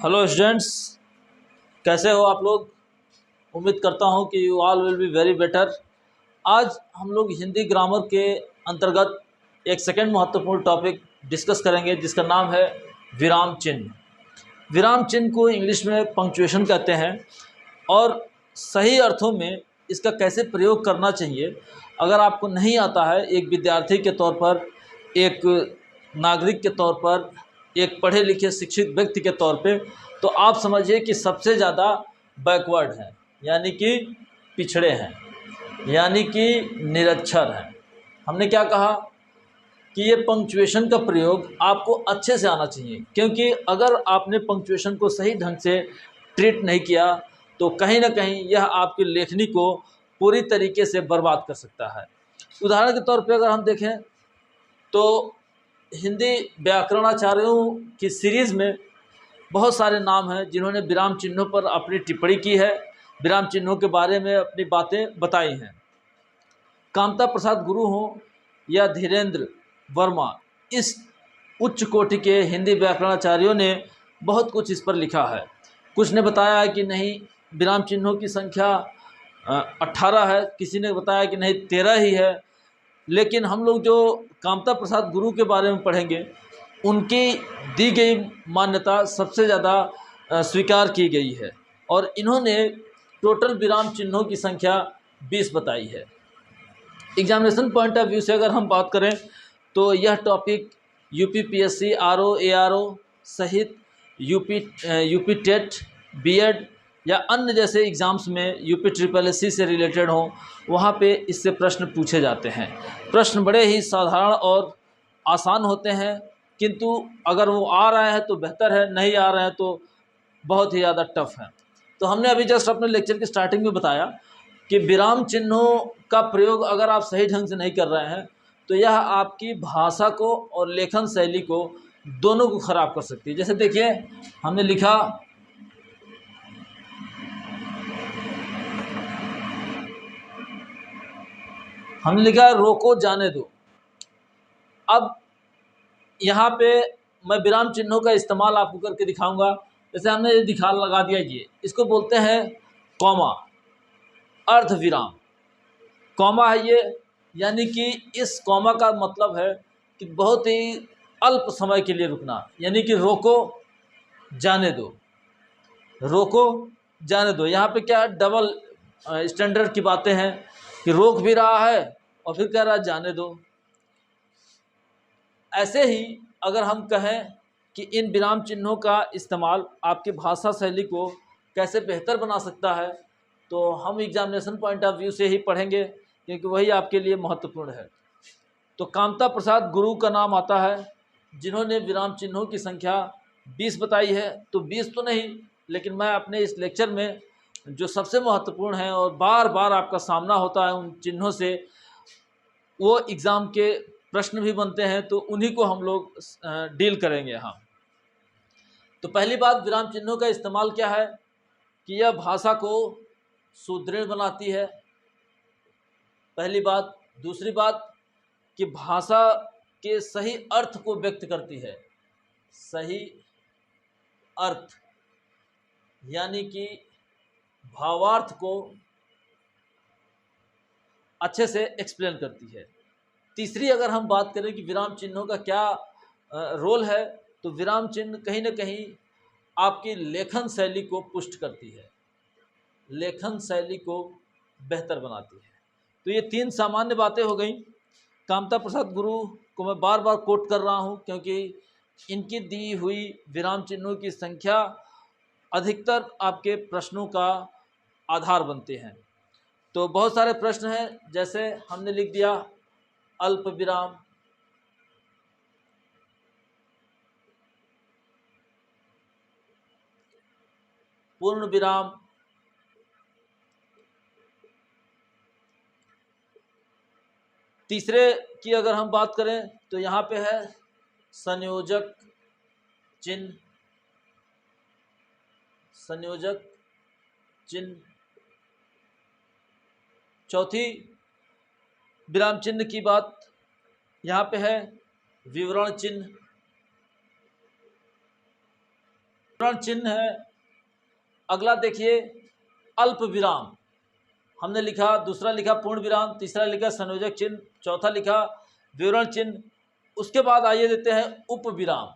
Hello students, कैसे हो आप लोग। उम्मीद करता हूं कि you all will be very better. आज हम लोग हिंदी ग्रामर के अंतर्गत एक सेकंड महत्वपूर्ण टॉपिक डिस्कस करेंगे जिसका नाम है विराम चिन्ह। विराम चिन्ह को इंग्लिश में पंक्चुएशन कहते हैं और सही अर्थों में इसका कैसे प्रयोग करना चाहिए अगर आपको नहीं आता है, एक विद्यार्थी के तौर पर, एक नागरिक के तौर पर, एक पढ़े लिखे शिक्षित व्यक्ति के तौर पे, तो आप समझिए कि सबसे ज़्यादा बैकवर्ड हैं, यानी कि पिछड़े हैं, यानी कि निरक्षर हैं। हमने क्या कहा कि ये पंक्चुएशन का प्रयोग आपको अच्छे से आना चाहिए, क्योंकि अगर आपने पंक्चुएशन को सही ढंग से ट्रीट नहीं किया तो कहीं ना कहीं यह आपकी लेखनी को पूरी तरीके से बर्बाद कर सकता है। उदाहरण के तौर पे अगर हम देखें तो हिंदी व्याकरणाचार्यों की सीरीज़ में बहुत सारे नाम हैं जिन्होंने विराम चिन्हों पर अपनी टिप्पणी की है, विराम चिन्हों के बारे में अपनी बातें बताई हैं। कामता प्रसाद गुरु हों या धीरेन्द्र वर्मा, इस उच्च कोटि के हिंदी व्याकरणाचार्यों ने बहुत कुछ इस पर लिखा है। कुछ ने बताया है कि नहीं, विराम चिन्हों की संख्या 18 है, किसी ने बताया कि नहीं 13 ही है। लेकिन हम लोग जो कामता प्रसाद गुरु के बारे में पढ़ेंगे, उनकी दी गई मान्यता सबसे ज़्यादा स्वीकार की गई है और इन्होंने टोटल विराम चिन्हों की संख्या 20 बताई है। एग्जामिनेशन पॉइंट ऑफ व्यू से अगर हम बात करें तो यह टॉपिक यूपीपीएससी, आरओ, एआरओ सहित यूपी टेट, बीएड या अन्य जैसे एग्ज़ाम्स में यूपी ट्रिपल एससी से रिलेटेड हों, वहाँ पे इससे प्रश्न पूछे जाते हैं। प्रश्न बड़े ही साधारण और आसान होते हैं, किंतु अगर वो आ रहे हैं तो बेहतर है, नहीं आ रहे हैं तो बहुत ही ज़्यादा टफ है। तो हमने अभी जस्ट अपने लेक्चर की स्टार्टिंग में बताया कि विराम चिन्हों का प्रयोग अगर आप सही ढंग से नहीं कर रहे हैं तो यह आपकी भाषा को और लेखन शैली को दोनों को ख़राब कर सकती है। जैसे देखिए, हमने लिखा रोको जाने दो। अब यहाँ पे मैं विराम चिन्हों का इस्तेमाल आपको करके दिखाऊंगा। जैसे हमने ये दिखा लगा दिया, ये इसको बोलते हैं कॉमा, अर्ध विराम। कॉमा है ये, यानी कि इस कॉमा का मतलब है कि बहुत ही अल्प समय के लिए रुकना, यानी कि रोको जाने दो, रोको जाने दो। यहाँ पे क्या डबल स्टैंडर्ड की बातें हैं कि रोक भी रहा है और फिर कह रहा है जाने दो। ऐसे ही अगर हम कहें कि इन विराम चिन्हों का इस्तेमाल आपकी भाषा शैली को कैसे बेहतर बना सकता है, तो हम एग्जामिनेशन पॉइंट ऑफ व्यू से ही पढ़ेंगे, क्योंकि वही आपके लिए महत्वपूर्ण है। तो कामता प्रसाद गुरु का नाम आता है जिन्होंने विराम चिन्हों की संख्या 20 बताई है। तो 20 तो नहीं, लेकिन मैं अपने इस लेक्चर में जो सबसे महत्वपूर्ण है और बार बार आपका सामना होता है उन चिन्हों से, वो एग्ज़ाम के प्रश्न भी बनते हैं, तो उन्हीं को हम लोग डील करेंगे। हम तो पहली बात, विराम चिन्हों का इस्तेमाल क्या है कि यह भाषा को सुदृढ़ बनाती है, पहली बात। दूसरी बात कि भाषा के सही अर्थ को व्यक्त करती है, सही अर्थ यानी कि भावार्थ को अच्छे से एक्सप्लेन करती है। तीसरी अगर हम बात करें कि विराम चिन्हों का क्या रोल है, तो विराम चिन्ह कहीं ना कहीं आपकी लेखन शैली को पुष्ट करती है, लेखन शैली को बेहतर बनाती है। तो ये तीन सामान्य बातें हो गई। कामता प्रसाद गुरु को मैं बार बार कोट कर रहा हूँ क्योंकि इनकी दी हुई विराम चिन्हों की संख्या अधिकतर आपके प्रश्नों का आधार बनते हैं। तो बहुत सारे प्रश्न हैं, जैसे हमने लिख दिया अल्प विराम, पूर्ण विराम, तीसरे की अगर हम बात करें तो यहाँ पे है संयोजक चिन्ह, संयोजक चिन्ह। चौथी विराम चिन्ह की बात यहाँ पे है विवरण चिन्ह। विवरण चिन्ह है। अगला देखिए अल्प विराम, हमने लिखा, दूसरा लिखा पूर्ण विराम, तीसरा लिखा संयोजक चिन्ह, चौथा लिखा विवरण चिन्ह। उसके बाद आइए देते हैं उप विराम।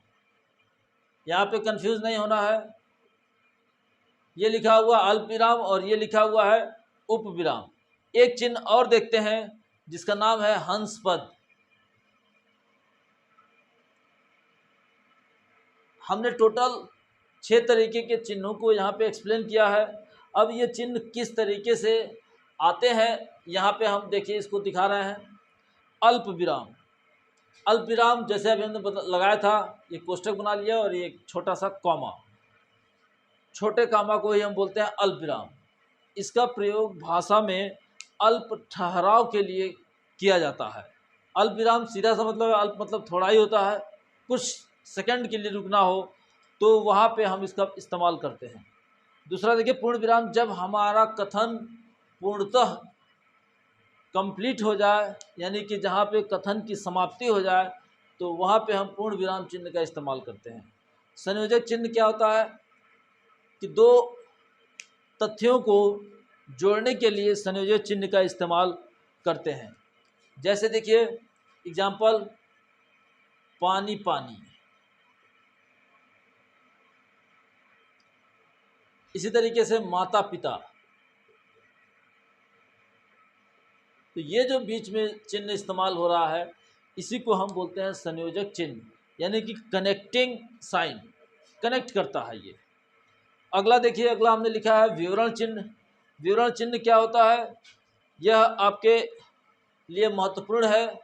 यहाँ पे कंफ्यूज नहीं होना है, ये लिखा हुआ अल्प विराम और ये लिखा हुआ है उप विराम। एक चिन्ह और देखते हैं जिसका नाम है हंस पद। हमने टोटल 6 तरीके के चिन्हों को यहाँ पे एक्सप्लेन किया है। अब ये चिन्ह किस तरीके से आते हैं यहाँ पे हम देखिए इसको दिखा रहे हैं। अल्प विराम, अल्प विराम जैसे अभी हमने लगाया था, ये कोष्टक बना लिया और ये छोटा सा कॉमा, छोटे कामा को ही हम बोलते हैं अल्प विराम। इसका प्रयोग भाषा में अल्प ठहराव के लिए किया जाता है। अल्प विराम सीधा सा मतलब है, अल्प मतलब थोड़ा ही होता है, कुछ सेकंड के लिए रुकना हो तो वहाँ पे हम इसका इस्तेमाल करते हैं। दूसरा देखिए पूर्ण विराम, जब हमारा कथन पूर्णतः कंप्लीट हो जाए, यानी कि जहाँ पे कथन की समाप्ति हो जाए तो वहाँ पे हम पूर्ण विराम चिन्ह का इस्तेमाल करते हैं। संयोजक चिन्ह क्या होता है कि दो तथ्यों को जोड़ने के लिए संयोजक चिन्ह का इस्तेमाल करते हैं। जैसे देखिए एग्जाम्पल, पानी पानी, इसी तरीके से माता पिता। तो ये जो बीच में चिन्ह इस्तेमाल हो रहा है इसी को हम बोलते हैं संयोजक चिन्ह, यानी कि कनेक्टिंग साइन, कनेक्ट करता है ये। अगला देखिए, अगला हमने लिखा है विवरण चिन्ह। विवरण चिन्ह क्या होता है, यह आपके लिए महत्वपूर्ण है।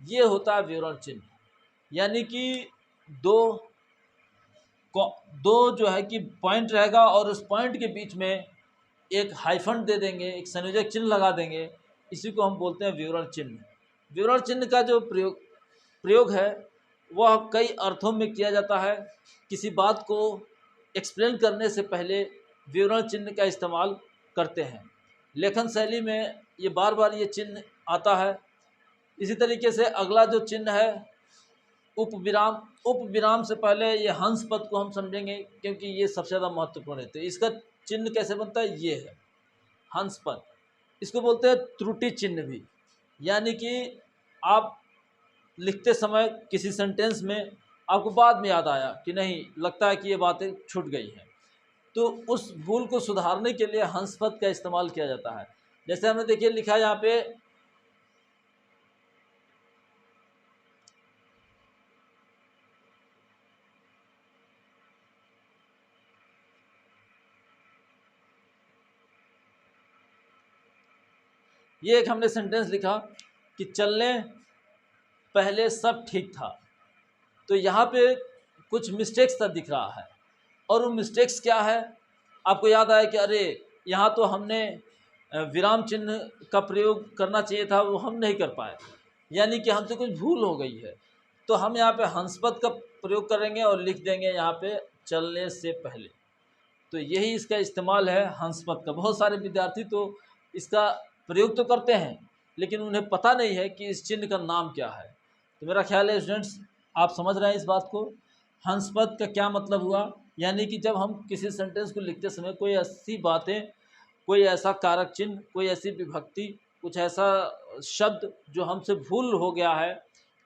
ये होता है विवरण चिन्ह, यानी कि दो जो है कि पॉइंट रहेगा और उस पॉइंट के बीच में एक हाइफन दे देंगे, एक संयोजक चिन्ह लगा देंगे, इसी को हम बोलते हैं विवरण चिन्ह। विवरण चिन्ह का जो प्रयोग है वह कई अर्थों में किया जाता है। किसी बात को एक्सप्लेन करने से पहले विवरण चिन्ह का इस्तेमाल करते हैं। लेखन शैली में ये बार बार ये चिन्ह आता है। इसी तरीके से अगला जो चिन्ह है उप विराम। उप विराम से पहले ये हंस पद को हम समझेंगे क्योंकि ये सबसे ज़्यादा महत्वपूर्ण है। तो इसका चिन्ह कैसे बनता है, ये है हंस पद। इसको बोलते हैं त्रुटि चिन्ह भी, यानी कि आप लिखते समय किसी सेंटेंस में आपको बाद में याद आया कि नहीं, लगता है कि ये बातें छूट गई हैं, तो उस भूल को सुधारने के लिए हंस पद का इस्तेमाल किया जाता है। जैसे हमने देखिए लिखा यहाँ पे ये एक हमने सेंटेंस लिखा कि चलने पहले सब ठीक था। तो यहाँ पे कुछ मिस्टेक्स सा दिख रहा है, और वो मिस्टेक्स क्या है, आपको याद आया कि अरे यहाँ तो हमने विराम चिन्ह का प्रयोग करना चाहिए था, वो हम नहीं कर पाए, यानी कि हमसे कुछ भूल हो गई है। तो हम यहाँ पे हंसपद का प्रयोग करेंगे और लिख देंगे यहाँ पे चलने से पहले। तो यही इसका इस्तेमाल है हंसपद का। बहुत सारे विद्यार्थी तो इसका प्रयोग तो करते हैं लेकिन उन्हें पता नहीं है कि इस चिन्ह का नाम क्या है। तो मेरा ख्याल है स्टूडेंट्स आप समझ रहे हैं इस बात को। हंसपद का क्या मतलब हुआ, यानी कि जब हम किसी सेंटेंस को लिखते समय कोई ऐसी बातें, कोई ऐसा कारक चिन्ह, कोई ऐसी विभक्ति, कुछ ऐसा शब्द जो हमसे भूल हो गया है,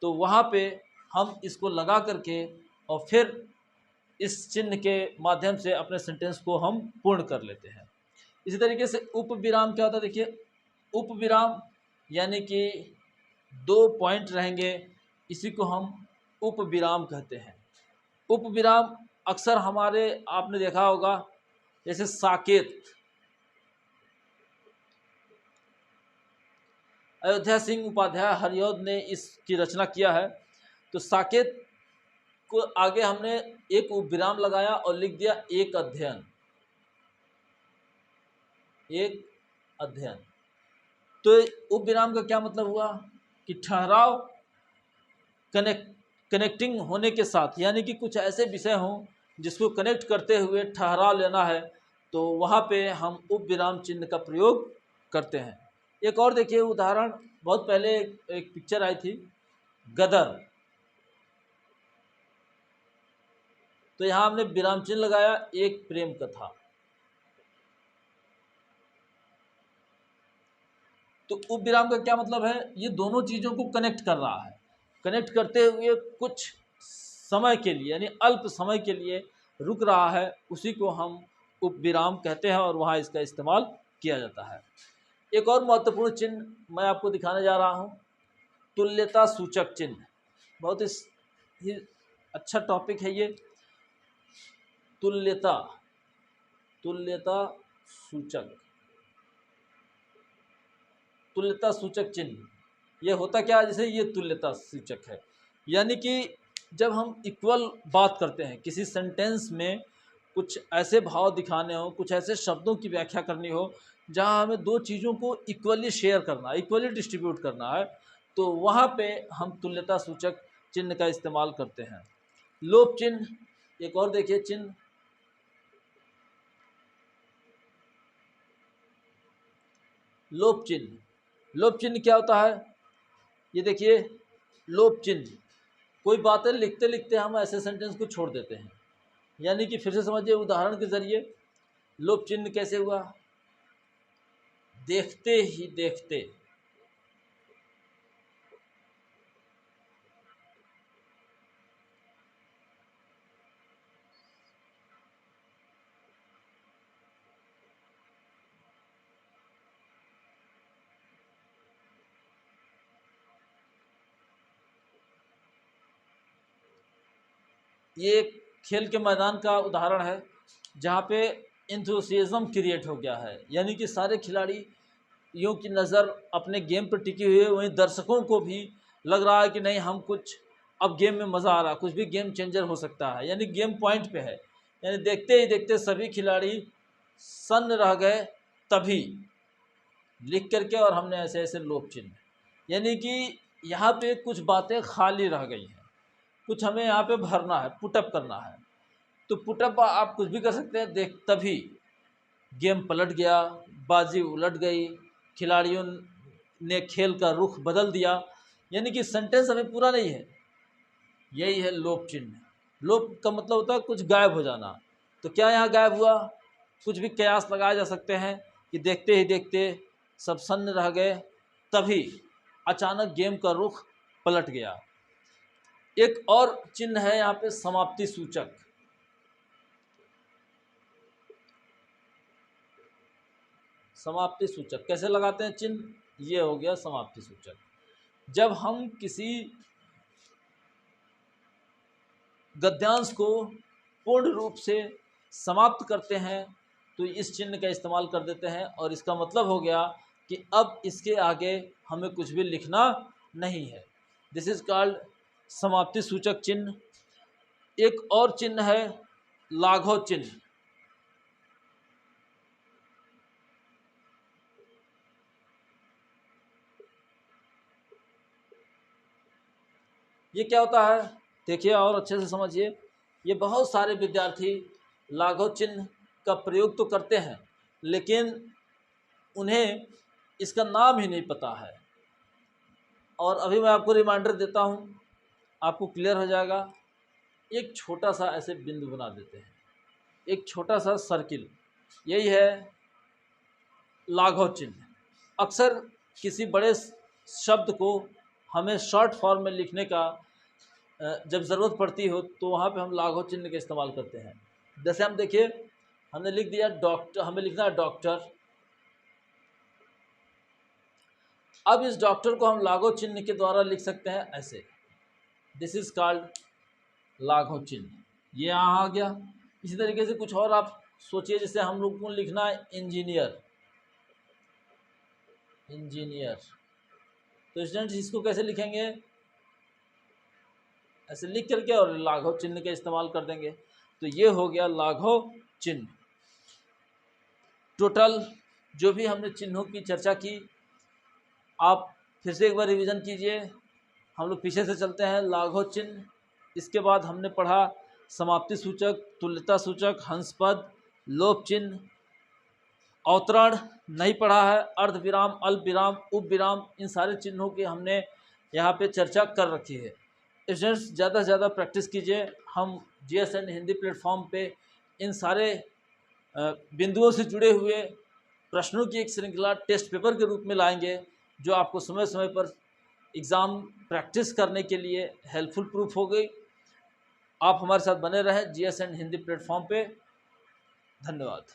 तो वहाँ पे हम इसको लगा करके और फिर इस चिन्ह के माध्यम से अपने सेंटेंस को हम पूर्ण कर लेते हैं। इसी तरीके से उप विराम क्या होता है, देखिए उप विराम यानी कि 2 पॉइंट रहेंगे, इसी को हम उप विराम कहते हैं। उप विराम अक्सर हमारे आपने देखा होगा, जैसे साकेत, अयोध्या सिंह उपाध्याय हरिऔध ने इसकी रचना किया है। तो साकेत को आगे हमने एक उप विराम लगाया और लिख दिया एक अध्ययन, एक अध्ययन। तो उप विराम का क्या मतलब हुआ कि ठहराव कनेक्टिंग होने के साथ, यानी कि कुछ ऐसे विषय हों जिसको कनेक्ट करते हुए ठहराव लेना है, तो वहाँ पे हम उप विराम चिन्ह का प्रयोग करते हैं। एक और देखिए उदाहरण, बहुत पहले एक पिक्चर आई थी गदर। तो यहाँ हमने विराम चिन्ह लगाया, एक प्रेम कथा। तो उपविराम का क्या मतलब है, ये दोनों चीज़ों को कनेक्ट कर रहा है। कनेक्ट करते हुए कुछ समय के लिए यानी अल्प समय के लिए रुक रहा है, उसी को हम उपविराम कहते हैं और वहाँ इसका इस्तेमाल किया जाता है। एक और महत्वपूर्ण चिन्ह मैं आपको दिखाने जा रहा हूँ, तुल्यता सूचक चिन्ह। बहुत ही अच्छा टॉपिक है ये, तुल्यता सूचक, तुल्यता सूचक चिन्ह। ये होता क्या है, जैसे ये तुल्यता सूचक है, यानी कि जब हम इक्वल बात करते हैं, किसी सेंटेंस में कुछ ऐसे भाव दिखाने हो, कुछ ऐसे शब्दों की व्याख्या करनी हो जहां हमें दो चीज़ों को इक्वली शेयर करना है, इक्वली डिस्ट्रीब्यूट करना है, तो वहाँ पे हम तुल्यता सूचक चिन्ह का इस्तेमाल करते हैं। लोप चिन्ह, एक और देखिए चिन्ह, लोप चिन्ह। लोप चिन्ह क्या होता है, ये देखिए लोप चिन्ह, कोई बातें लिखते लिखते हम ऐसे सेंटेंस को छोड़ देते हैं, यानी कि फिर से समझिए उदाहरण के जरिए लोप चिन्ह कैसे हुआ। देखते ही देखते, ये खेल के मैदान का उदाहरण है जहाँ पे इंथुसियाज्म क्रिएट हो गया है, यानी कि सारे खिलाड़ियों की नज़र अपने गेम पर टिकी हुई है, वहीं दर्शकों को भी लग रहा है कि नहीं हम कुछ, अब गेम में मज़ा आ रहा है, कुछ भी गेम चेंजर हो सकता है, यानी गेम पॉइंट पे है। यानी देखते ही देखते सभी खिलाड़ी सन्न रह गए, तभी लिख करके, और हमने ऐसे ऐसे लोप चिन्ह, यानी कि यहाँ पे कुछ बातें खाली रह गई हैं, कुछ हमें यहाँ पे भरना है, पुटअप करना है। तो पुटअप आप कुछ भी कर सकते हैं, देख तभी गेम पलट गया, बाजी उलट गई, खिलाड़ियों ने खेल का रुख बदल दिया, यानी कि सेंटेंस अभी पूरा नहीं है। यही है लोप चिन्ह। लोप का मतलब होता है कुछ गायब हो जाना। तो क्या यहाँ गायब हुआ, कुछ भी कयास लगाए जा सकते हैं कि देखते ही देखते सब सन्न रह गए, तभी अचानक गेम का रुख पलट गया। एक और चिन्ह है यहाँ पे समाप्ति सूचक। समाप्ति सूचक कैसे लगाते हैं चिन्ह, ये हो गया समाप्ति सूचक। जब हम किसी गद्यांश को पूर्ण रूप से समाप्त करते हैं तो इस चिन्ह का इस्तेमाल कर देते हैं, और इसका मतलब हो गया कि अब इसके आगे हमें कुछ भी लिखना नहीं है। दिस इज कॉल्ड समाप्ति सूचक चिन्ह। एक और चिन्ह है लाघव चिन्ह। ये क्या होता है, देखिए और अच्छे से समझिए। ये बहुत सारे विद्यार्थी लाघव चिन्ह का प्रयोग तो करते हैं, लेकिन उन्हें इसका नाम ही नहीं पता है। और अभी मैं आपको रिमाइंडर देता हूँ, आपको क्लियर हो जाएगा। एक छोटा सा ऐसे बिंदु बना देते हैं, एक छोटा सा सर्किल, यही है लाघव चिन्ह। अक्सर किसी बड़े शब्द को हमें शॉर्ट फॉर्म में लिखने का जब ज़रूरत पड़ती हो तो वहाँ पे हम लाघव चिन्ह का इस्तेमाल करते हैं। जैसे हम देखिए, हमने लिख दिया डॉक्टर, हमें लिखना है डॉक्टर। अब इस डॉक्टर को हम लाघव चिन्ह के द्वारा लिख सकते हैं ऐसे, दिस इज कॉल्ड लाघव चिन्ह। ये यहाँ आ गया। इसी तरीके से कुछ और आप सोचिए, जैसे हम लोग को लिखना है इंजीनियर, इंजीनियर। तो स्टूडेंट्स इसको कैसे लिखेंगे, ऐसे लिख करके और लाघव चिन्ह का इस्तेमाल कर देंगे। तो ये हो गया लाघव चिन्ह। टोटल जो भी हमने चिन्हों की चर्चा की, आप फिर से एक बार रिवीजन कीजिए। हम लोग पीछे से चलते हैं। लाघव चिन्ह, इसके बाद हमने पढ़ा समाप्ति सूचक, तुल्यता सूचक, हंसपद, लोप चिन्ह, अवतरण नहीं पढ़ा है, अर्ध विराम, अल्प विराम, उप विराम, इन सारे चिन्हों की हमने यहाँ पे चर्चा कर रखी है। स्टूडेंट्स ज़्यादा से ज़्यादा प्रैक्टिस कीजिए। हम GSN हिंदी प्लेटफॉर्म पे इन सारे बिंदुओं से जुड़े हुए प्रश्नों की एक श्रृंखला टेस्ट पेपर के रूप में लाएंगे, जो आपको समय समय पर एग्ज़ाम प्रैक्टिस करने के लिए हेल्पफुल प्रूफ हो गई। आप हमारे साथ बने रहें GSN हिंदी प्लेटफॉर्म पे। धन्यवाद।